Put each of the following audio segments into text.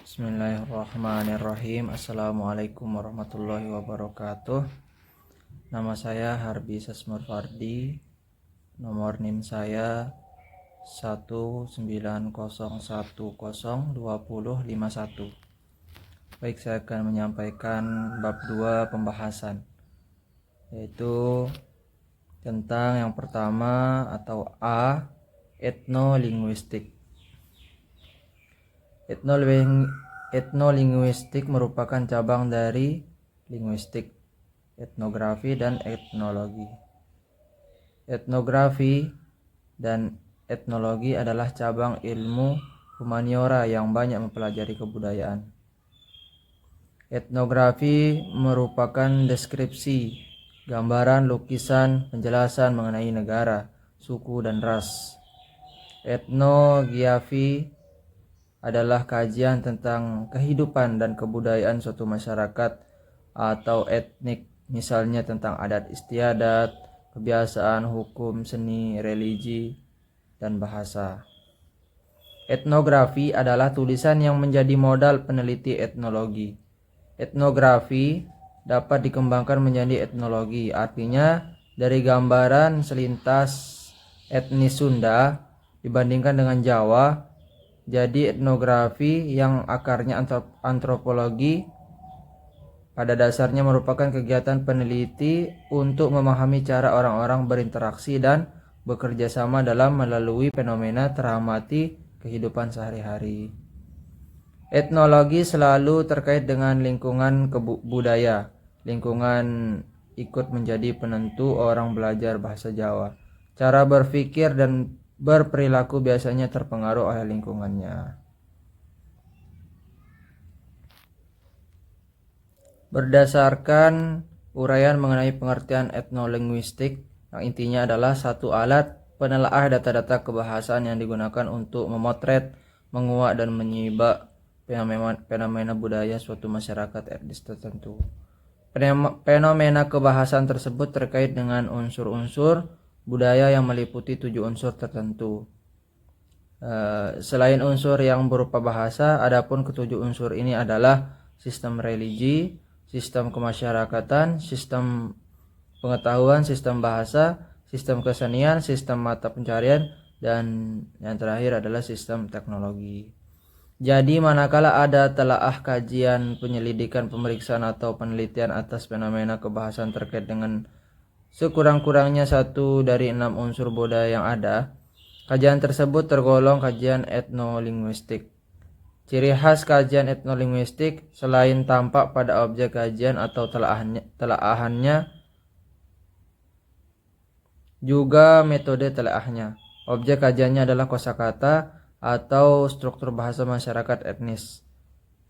Bismillahirrahmanirrahim. Assalamualaikum warahmatullahi wabarakatuh. Nama saya Harbi Sasmur Fardi. Nomor NIM saya 190102051. Baik, saya akan menyampaikan bab 2 pembahasan, yaitu tentang yang pertama atau A, etnolinguistik. Etnolinguistik merupakan cabang dari linguistik, etnografi, dan etnologi. Etnografi dan etnologi adalah cabang ilmu humaniora yang banyak mempelajari kebudayaan. Etnografi merupakan deskripsi, gambaran, lukisan, penjelasan mengenai negara, suku, dan ras. Etnografi adalah kajian tentang kehidupan dan kebudayaan suatu masyarakat atau etnik, misalnya tentang adat istiadat, kebiasaan, hukum, seni, religi, dan bahasa. Etnografi adalah tulisan yang menjadi modal peneliti etnologi. Etnografi dapat dikembangkan menjadi etnologi, artinya dari gambaran selintas etnis Sunda dibandingkan dengan Jawa. Jadi etnografi yang akarnya antropologi pada dasarnya merupakan kegiatan peneliti untuk memahami cara orang-orang berinteraksi dan bekerja sama dalam melalui fenomena teramati kehidupan sehari-hari. Etnologi selalu terkait dengan lingkungan budaya. Lingkungan ikut menjadi penentu orang belajar bahasa Jawa. Cara berpikir dan berperilaku biasanya terpengaruh oleh lingkungannya. Berdasarkan uraian mengenai pengertian etnolinguistik, yang intinya adalah satu alat penelaah data-data kebahasaan yang digunakan untuk memotret, menguak, dan menyibak fenomena budaya suatu masyarakat etnis tertentu. Fenomena kebahasan tersebut terkait dengan unsur-unsur budaya yang meliputi 7 unsur tertentu. Selain unsur yang berupa bahasa, adapun ketujuh unsur ini adalah sistem religi, sistem kemasyarakatan, sistem pengetahuan, sistem bahasa, sistem kesenian, sistem mata pencarian, dan yang terakhir adalah sistem teknologi. Jadi manakala ada telaah kajian, penyelidikan, pemeriksaan, atau penelitian atas fenomena kebahasan terkait dengan sekurang-kurangnya 1 dari 6 unsur budaya yang ada, kajian tersebut tergolong kajian etnolinguistik. Ciri khas kajian etnolinguistik selain tampak pada objek kajian atau telaahannya, juga metode telaahnya. Objek kajiannya adalah kosakata atau struktur bahasa masyarakat etnis,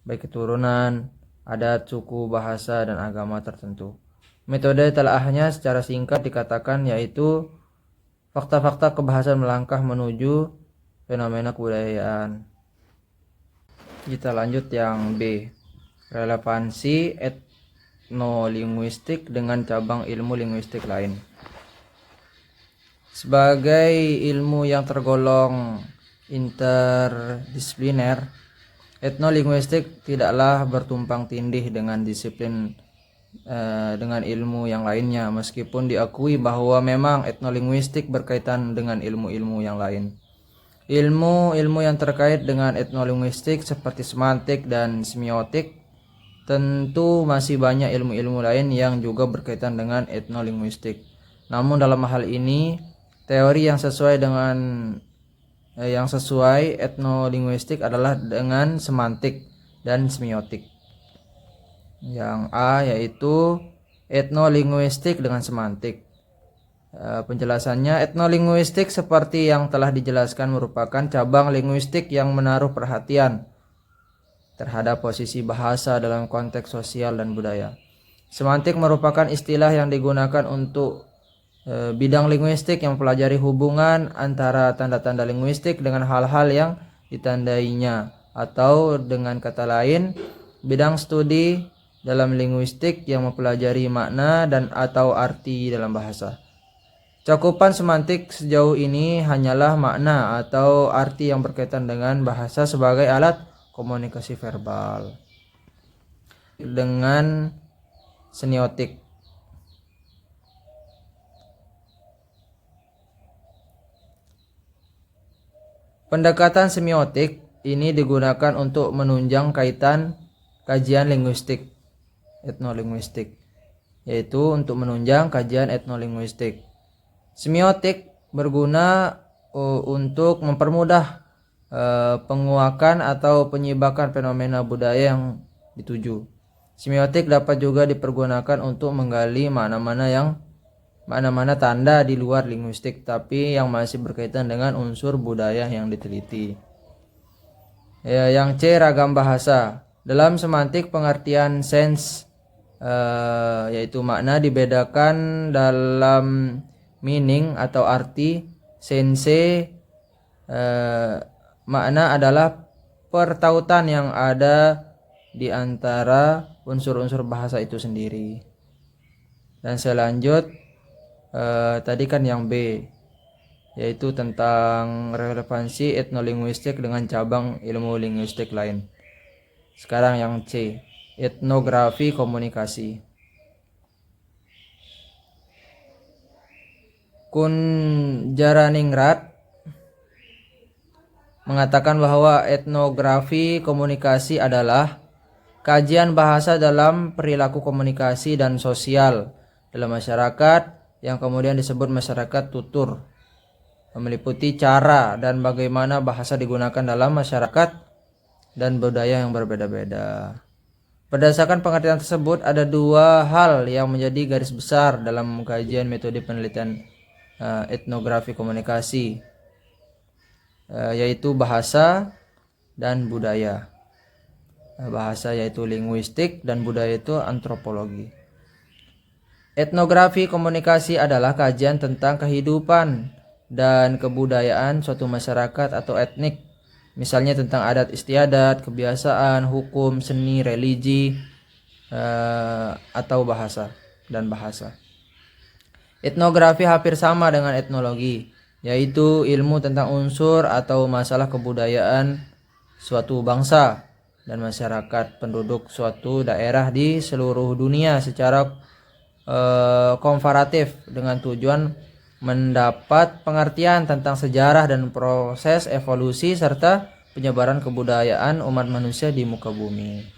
baik keturunan, adat, suku, bahasa, dan agama tertentu. Metode telaahnya secara singkat dikatakan yaitu fakta-fakta kebahasan melangkah menuju fenomena kebudayaan. Kita lanjut yang B, relevansi etnolinguistik dengan cabang ilmu linguistik lain. Sebagai ilmu yang tergolong interdisipliner, etnolinguistik tidaklah bertumpang tindih dengan ilmu yang lainnya, meskipun diakui bahwa memang etnolinguistik berkaitan dengan ilmu-ilmu yang lain. Ilmu-ilmu yang terkait dengan etnolinguistik seperti semantik dan semiotik, tentu masih banyak ilmu-ilmu lain yang juga berkaitan dengan etnolinguistik. Namun dalam hal ini, teori yang sesuai etnolinguistik adalah dengan semantik dan semiotik. Yang A yaitu etnolinguistik dengan semantik. Penjelasannya, etnolinguistik seperti yang telah dijelaskan merupakan cabang linguistik yang menaruh perhatian terhadap posisi bahasa dalam konteks sosial dan budaya. Semantik merupakan istilah yang digunakan untuk bidang linguistik yang mempelajari hubungan antara tanda-tanda linguistik dengan hal-hal yang ditandainya, atau dengan kata lain, bidang studi dalam linguistik yang mempelajari makna dan atau arti dalam bahasa. Cakupan semantik sejauh ini hanyalah makna atau arti yang berkaitan dengan bahasa sebagai alat komunikasi verbal. Dengan semiotik. Pendekatan semiotik ini digunakan untuk menunjang kaitan kajian linguistik, etnolinguistik, yaitu untuk menunjang kajian etnolinguistik. Semiotik berguna untuk mempermudah penguakan atau penyibakan fenomena budaya yang dituju. Semiotik dapat juga dipergunakan untuk menggali mana-mana tanda di luar linguistik tapi yang masih berkaitan dengan unsur budaya yang diteliti. Yang C, ragam bahasa. Dalam semantik pengertian sense yaitu makna dibedakan dalam meaning atau arti. Sense makna adalah pertautan yang ada di antara unsur-unsur bahasa itu sendiri. Dan tadi kan yang B, yaitu tentang relevansi etnolinguistik dengan cabang ilmu linguistik lain. Sekarang yang C, etnografi komunikasi. Kunjaraningrat mengatakan bahwa etnografi komunikasi adalah kajian bahasa dalam perilaku komunikasi dan sosial dalam masyarakat yang kemudian disebut masyarakat tutur, meliputi cara dan bagaimana bahasa digunakan dalam masyarakat dan budaya yang berbeda-beda. Berdasarkan pengertian tersebut, ada dua hal yang menjadi garis besar dalam kajian metode penelitian etnografi komunikasi, yaitu bahasa dan budaya. Bahasa yaitu linguistik dan budaya itu antropologi. Etnografi komunikasi adalah kajian tentang kehidupan dan kebudayaan suatu masyarakat atau etnik, misalnya tentang adat istiadat, kebiasaan, hukum, seni, religi, atau bahasa. Etnografi hampir sama dengan etnologi, yaitu ilmu tentang unsur atau masalah kebudayaan suatu bangsa dan masyarakat penduduk suatu daerah di seluruh dunia secara komparatif dengan tujuan mendapat pengertian tentang sejarah dan proses evolusi serta penyebaran kebudayaan umat manusia di muka bumi.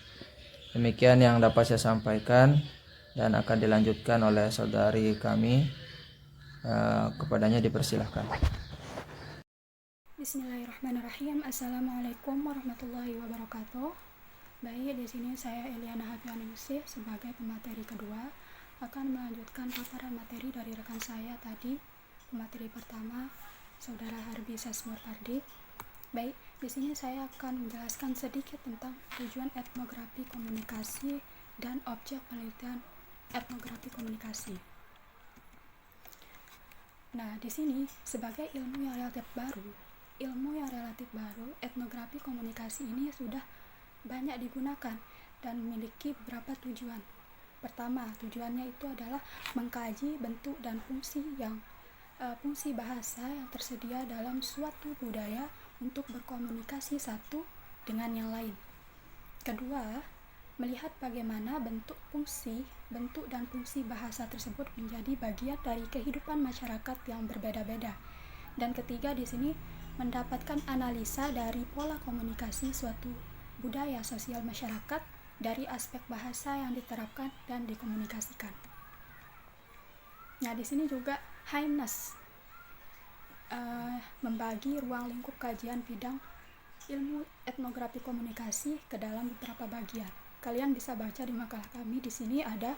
Demikian yang dapat saya sampaikan dan akan dilanjutkan oleh saudari kami. Kepadanya dipersilahkan. Bismillahirrahmanirrahim. Assalamualaikum warahmatullahi wabarakatuh. Baik, di sini saya Eliana Hafianingsih sebagai pemateri kedua akan melanjutkan paparan materi dari rekan saya tadi. Pemateri pertama, Saudara Harbi Sasmur Pardi. Baik, di sini saya akan menjelaskan sedikit tentang tujuan etnografi komunikasi dan objek penelitian etnografi komunikasi. Nah, di sini sebagai ilmu yang relatif baru, etnografi komunikasi ini sudah banyak digunakan dan memiliki beberapa tujuan. Pertama, tujuannya itu adalah mengkaji bentuk dan fungsi bahasa yang tersedia dalam suatu budaya untuk berkomunikasi satu dengan yang lain. Kedua, melihat bagaimana bentuk dan fungsi bahasa tersebut menjadi bagian dari kehidupan masyarakat yang berbeda-beda. Dan ketiga, di sini mendapatkan analisa dari pola komunikasi suatu budaya sosial masyarakat dari aspek bahasa yang diterapkan dan dikomunikasikan. Nah, di sini juga Haines membagi ruang lingkup kajian bidang ilmu etnografi komunikasi ke dalam beberapa bagian. Kalian bisa baca di makalah kami. Di sini ada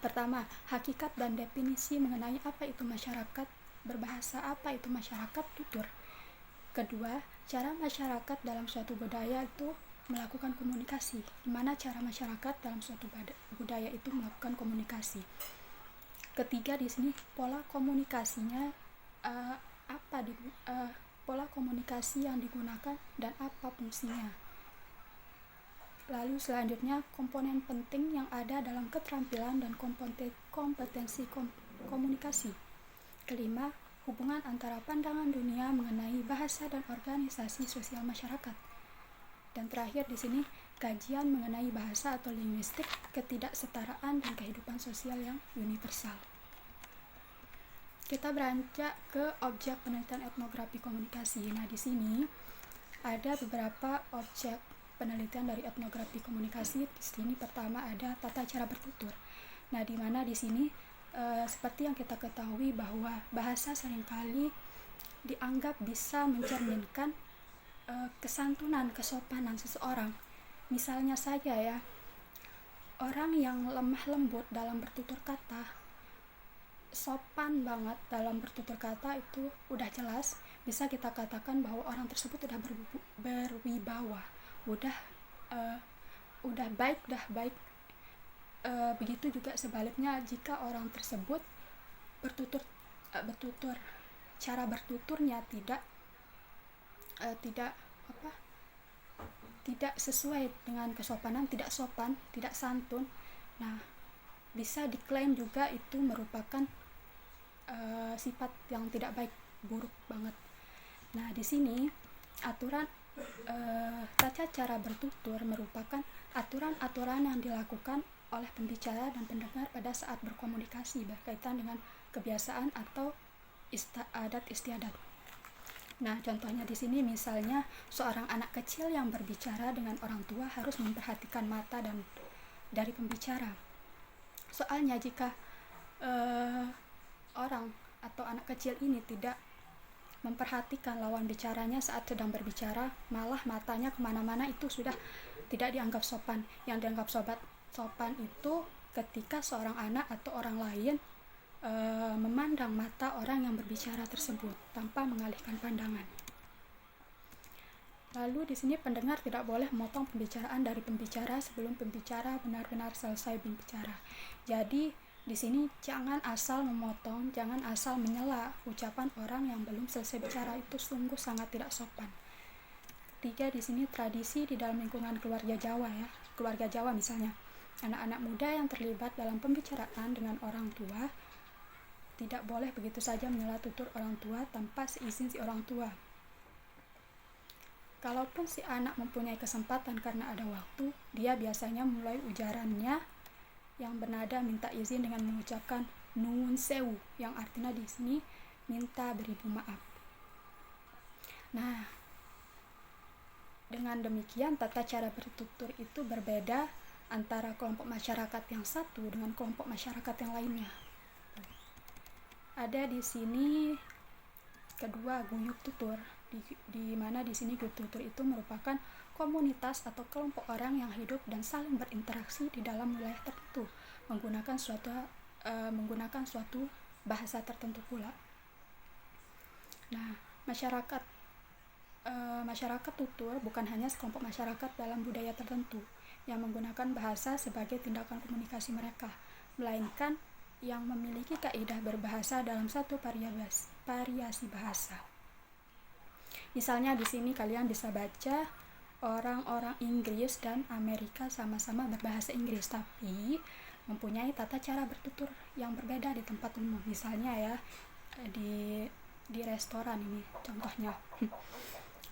pertama, hakikat dan definisi mengenai apa itu masyarakat berbahasa, apa itu masyarakat tutur. Kedua, cara masyarakat dalam suatu budaya itu melakukan komunikasi. Di mana cara masyarakat dalam suatu budaya itu melakukan komunikasi. Ketiga, di sini pola komunikasinya pola komunikasi yang digunakan dan apa fungsinya. Lalu selanjutnya komponen penting yang ada dalam keterampilan dan kompetensi komunikasi. Kelima, hubungan antara pandangan dunia mengenai bahasa dan organisasi sosial masyarakat. Dan terakhir di sini kajian mengenai bahasa atau linguistik, ketidaksetaraan dan kehidupan sosial yang universal. Kita beranjak ke objek penelitian etnografi komunikasi. Nah, di sini ada beberapa objek penelitian dari etnografi komunikasi. Di sini pertama ada tata cara bertutur. Nah, di mana di sini seperti yang kita ketahui bahwa bahasa seringkali dianggap bisa mencerminkan kesantunan, kesopanan seseorang. Misalnya saja ya, orang yang lemah lembut dalam bertutur kata, sopan banget dalam bertutur kata, itu udah jelas bisa kita katakan bahwa orang tersebut udah berwibawa, udah baik. Begitu juga sebaliknya, jika orang tersebut bertutur cara bertuturnya tidak sesuai dengan kesopanan, tidak sopan, tidak santun, nah bisa diklaim juga itu merupakan sifat yang tidak baik, buruk banget. Nah, di sini aturan tata cara bertutur merupakan aturan-aturan yang dilakukan oleh pembicara dan pendengar pada saat berkomunikasi berkaitan dengan kebiasaan atau adat istiadat. Nah, contohnya di sini misalnya seorang anak kecil yang berbicara dengan orang tua harus memperhatikan mata dan dari pembicara. Soalnya jika orang atau anak kecil ini tidak memperhatikan lawan bicaranya saat sedang berbicara, malah matanya kemana-mana, itu sudah tidak dianggap sopan. Yang dianggap sopan itu ketika seorang anak atau orang lain memandang mata orang yang berbicara tersebut tanpa mengalihkan pandangan. Lalu di sini pendengar tidak boleh memotong pembicaraan dari pembicara sebelum pembicara benar-benar selesai berbicara. Jadi di sini jangan asal memotong, jangan asal menyela ucapan orang yang belum selesai bicara, itu sungguh sangat tidak sopan. Ketiga, di sini tradisi di dalam lingkungan keluarga Jawa ya. Keluarga Jawa misalnya, anak-anak muda yang terlibat dalam pembicaraan dengan orang tua tidak boleh begitu saja menyela tutur orang tua tanpa seizin si orang tua. Kalaupun si anak mempunyai kesempatan karena ada waktu, dia biasanya mulai ujarannya yang bernada minta izin dengan mengucapkan nuwun sewu, yang artinya di sini minta beribu maaf. Nah, dengan demikian tata cara bertutur itu berbeda antara kelompok masyarakat yang satu dengan kelompok masyarakat yang lainnya. Ada di sini kedua, guyub tutur, di mana di sini guyub tutur itu merupakan komunitas atau kelompok orang yang hidup dan saling berinteraksi di dalam wilayah tertentu menggunakan suatu bahasa tertentu pula. Nah, masyarakat tutur bukan hanya sekelompok masyarakat dalam budaya tertentu yang menggunakan bahasa sebagai tindakan komunikasi mereka, melainkan yang memiliki kaidah berbahasa dalam satu variasi bahasa. Misalnya di sini kalian bisa baca orang-orang Inggris dan Amerika sama-sama berbahasa Inggris, tapi mempunyai tata cara bertutur yang berbeda di tempat umum. Misalnya ya, di restoran ini contohnya.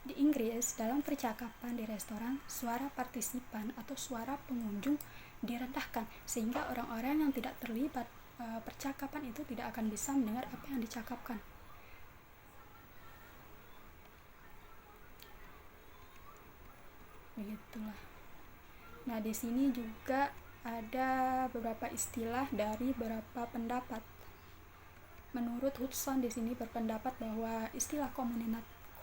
Di Inggris, dalam percakapan di restoran, suara partisipan atau suara pengunjung direndahkan sehingga orang-orang yang tidak terlibat percakapan itu tidak akan bisa mendengar apa yang dicakapkan. Begitulah. Nah, di sini juga ada beberapa istilah dari beberapa pendapat. Menurut Hudson di sini berpendapat bahwa istilah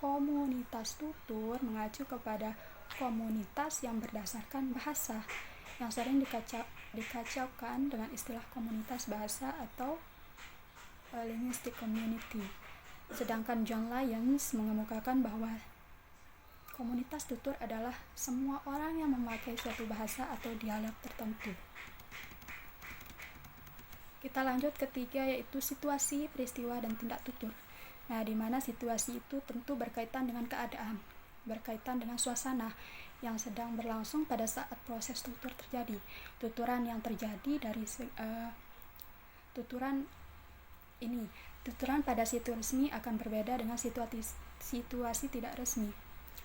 komunitas tutur mengacu kepada komunitas yang berdasarkan bahasa, yang sering dikacaukan dengan istilah komunitas bahasa atau linguistic community. Sedangkan John Lyons mengemukakan bahwa komunitas tutur adalah semua orang yang memakai suatu bahasa atau dialek tertentu. Kita lanjut ketiga, yaitu situasi, peristiwa, dan tindak tutur. Nah, di mana situasi itu tentu berkaitan dengan keadaan, berkaitan dengan suasana yang sedang berlangsung pada saat proses tutur terjadi. Tuturan yang terjadi dari tuturan pada situasi resmi akan berbeda dengan situasi tidak resmi.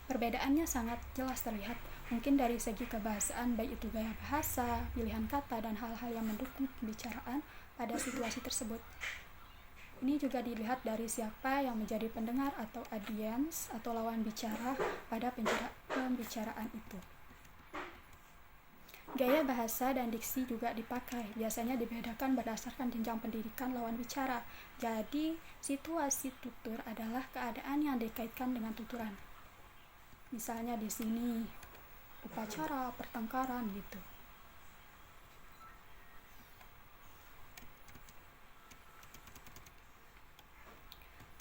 Perbedaannya sangat jelas terlihat, mungkin dari segi kebahasaan, baik itu gaya bahasa, pilihan kata, dan hal-hal yang mendukung pembicaraan pada situasi tersebut. Ini juga dilihat dari siapa yang menjadi pendengar atau audiens atau lawan bicara pada pembicaraan itu. Gaya bahasa dan diksi juga dipakai, biasanya dibedakan berdasarkan jenjang pendidikan lawan bicara. Jadi, situasi tutur adalah keadaan yang dikaitkan dengan tuturan. Misalnya di sini upacara, pertengkaran gitu.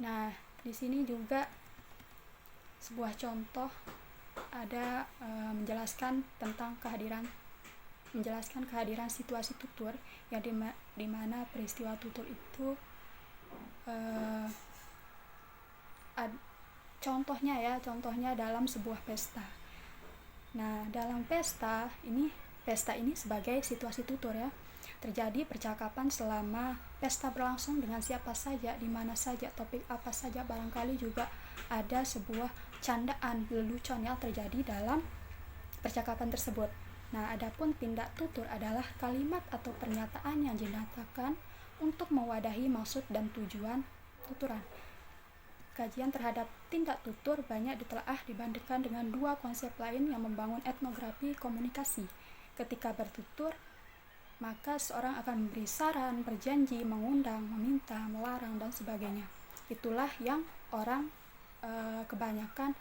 Nah, di sini juga sebuah contoh ada menjelaskan kehadiran situasi tutur yang di mana peristiwa tutur itu contohnya dalam sebuah pesta. Nah, dalam pesta ini sebagai situasi tutur ya. Terjadi percakapan selama pesta berlangsung dengan siapa saja, di mana saja, topik apa saja, barangkali juga ada sebuah candaan, lelucon yang terjadi dalam percakapan tersebut. Nah, adapun tindak tutur adalah kalimat atau pernyataan yang dinyatakan untuk mewadahi maksud dan tujuan tuturan. Kajian terhadap tindak tutur banyak ditelaah dibandingkan dengan dua konsep lain yang membangun etnografi komunikasi. Ketika bertutur, maka seorang akan memberi saran, berjanji, mengundang, meminta, melarang, dan sebagainya. Itulah yang orang kebanyakan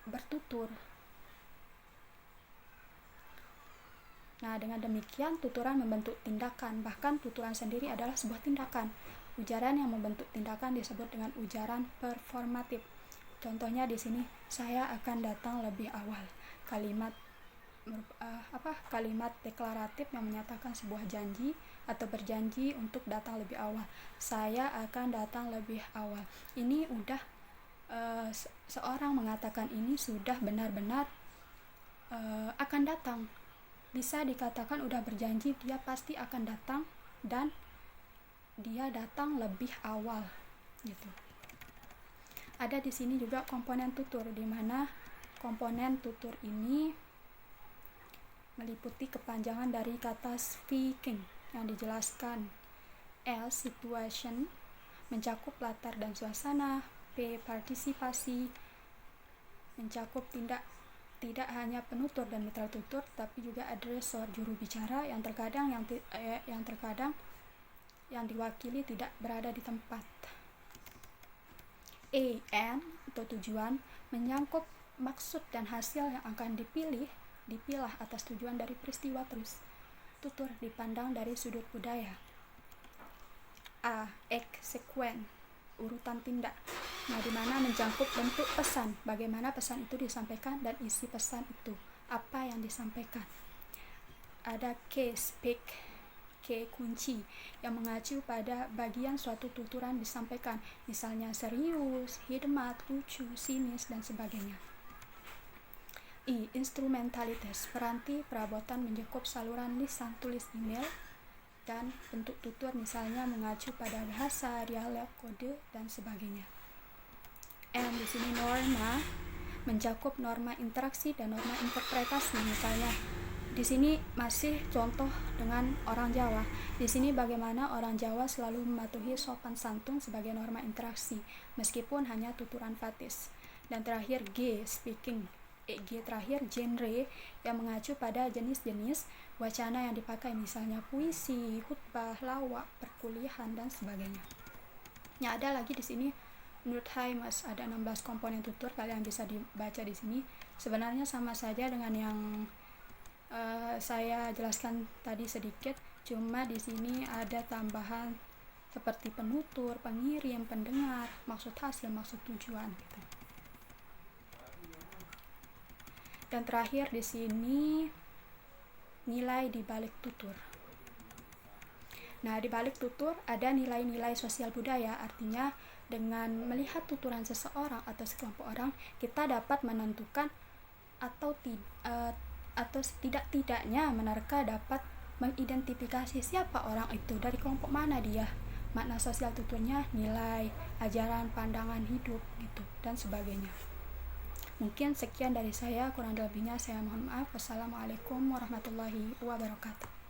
bertutur. Nah, dengan demikian tuturan membentuk tindakan, bahkan tuturan sendiri adalah sebuah tindakan. Ujaran yang membentuk tindakan disebut dengan ujaran performatif. Contohnya di sini, saya akan datang lebih awal. Kalimat deklaratif yang menyatakan sebuah janji atau berjanji untuk datang lebih awal. Saya akan datang lebih awal. Ini udah seorang mengatakan ini sudah benar-benar akan datang. Bisa dikatakan udah berjanji dia pasti akan datang dan dia datang lebih awal gitu. Ada di sini juga komponen tutur, di mana komponen tutur ini meliputi kepanjangan dari kata speaking yang dijelaskan. S, situation, mencakup latar dan suasana. P, partisipasi, mencakup tidak hanya penutur dan mitra tutur, tapi juga adresor, juru bicara yang terkadang yang diwakili tidak berada di tempat. A, N atau tujuan, menyangkut maksud dan hasil yang akan dipilah atas tujuan dari peristiwa tutur dipandang dari sudut budaya. A, sequence, urutan tindak. Nah, di mana mencakup bentuk pesan, bagaimana pesan itu disampaikan dan isi pesan itu, apa yang disampaikan. Ada K, speak, K, kunci, yang mengacu pada bagian suatu tuturan disampaikan, misalnya serius, hikmat, lucu, sinis, dan sebagainya. I, instrumentalitas, peranti perabotan mencakup saluran lisan, tulis, email, dan bentuk tutur misalnya mengacu pada bahasa, dialek, kode, dan sebagainya. And di sini norma mencakup norma interaksi dan norma interpretasi. Misalnya di sini masih contoh dengan orang Jawa. Di sini bagaimana orang Jawa selalu mematuhi sopan santun sebagai norma interaksi meskipun hanya tuturan fatis. Dan terakhir G, speaking. G terakhir genre yang mengacu pada jenis-jenis wacana yang dipakai, misalnya puisi, khutbah, lawak, perkuliahan, dan sebagainya. Ya, ada lagi di sini menurut Haimas ada 16 komponen tutur, kalian bisa dibaca di sini. Sebenarnya sama saja dengan yang saya jelaskan tadi sedikit, cuma di sini ada tambahan seperti penutur, pengirim, pendengar, maksud hasil, maksud tujuan gitu. Dan terakhir di sini nilai di balik tutur. Nah, di balik tutur ada nilai-nilai sosial budaya, artinya dengan melihat tuturan seseorang atau sekelompok orang, kita dapat menentukan atau setidak-tidaknya menerka dapat mengidentifikasi siapa orang itu, dari kelompok mana dia, makna sosial tuturnya nilai, ajaran, pandangan hidup gitu dan sebagainya. Mungkin sekian dari saya, kurang lebihnya saya mohon maaf. Wassalamualaikum warahmatullahi wabarakatuh.